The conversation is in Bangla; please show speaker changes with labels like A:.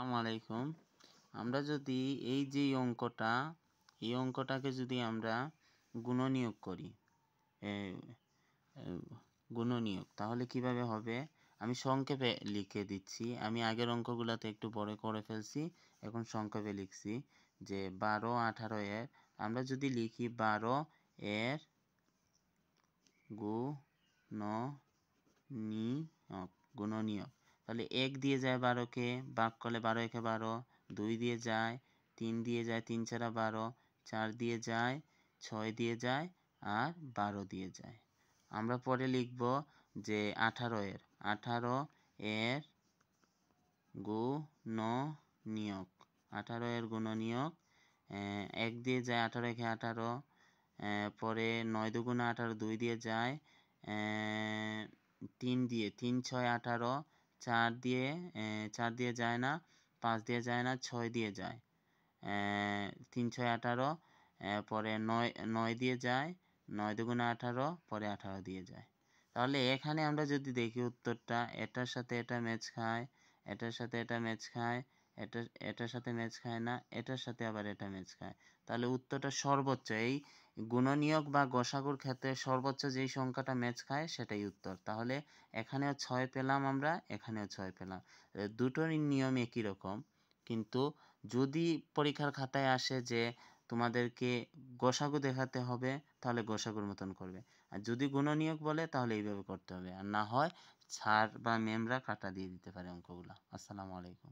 A: আসসালামু আলাইকুম। আমরা যদি এই যে অঙ্কটাকে যদি আমরা গুণনীয়ক করি, গুণনীয়ক, তাহলে কিভাবে হবে? আমি সংক্ষেপে লিখে দিচ্ছি। আমি আগের অঙ্কগুলোতে একটু বড় করে ফেলছি, এখন সংক্ষেপে লিখছি যে 12 18 এর আমরা যদি লিখি 12 এর গুণনীয়ক, তাহলে 1 দিয়ে যায় 12কে, ভাগ করলে 12 একে 12, 2 দিয়ে যায়, 3 দিয়ে যায়, 3 4 12, 4 দিয়ে যায়, 6 দিয়ে যায়, আর 12 দিয়ে যায়। আমরা পরে লিখব যে 18 এর গুণনীয়ক, 18 এর গুণনীয়ক, 1 দিয়ে যায় 18 একে 18, পরে 9 দুগুণে 18, 2 দিয়ে যায়, 3 দিয়ে 3 6 18, 4 দিয়ে যায় না, 5 দিয়ে যায় না, 6 দিয়ে যায়, 3 6 18, পরে 9 দিয়ে যায়, 9 দুগুণে 18, পরে 18 দিয়ে যায়। তাহলে এখানে আমরা যদি দেখি উত্তরটা, এটার সাথে এটা ম্যাচ খায়, এটার সাথে এটা ম্যাচ খায়, এটার সাথে ম্যাচ খায় না, এটার সাথে আবার এটা ম্যাচ খায়। তাহলে উত্তরটা সর্বোচ্চ, এই গুণনীয়ক বা গসাগুর ক্ষেত্রে সর্বোচ্চ যেই সংখ্যাটা ম্যাচ খায় সেটাই উত্তর। তাহলে এখানেও 6 পেলাম আমরা, এখানেও 6 পেলাম। দুটোরই নিয়ম একই রকম, কিন্তু যদি পরীক্ষার খাতায় আসে যে তোমাদেরকে গসাগু দেখাতে হবে, তাহলে গসাগুর মতন করবে। আর যদি গুণনীয়ক বলে তাহলে এইভাবে করতে হবে, আর না হয় স্যার বা ম্যামরা কাটা দিয়ে দিতে পারে অঙ্কগুলো। আসসালামু আলাইকুম।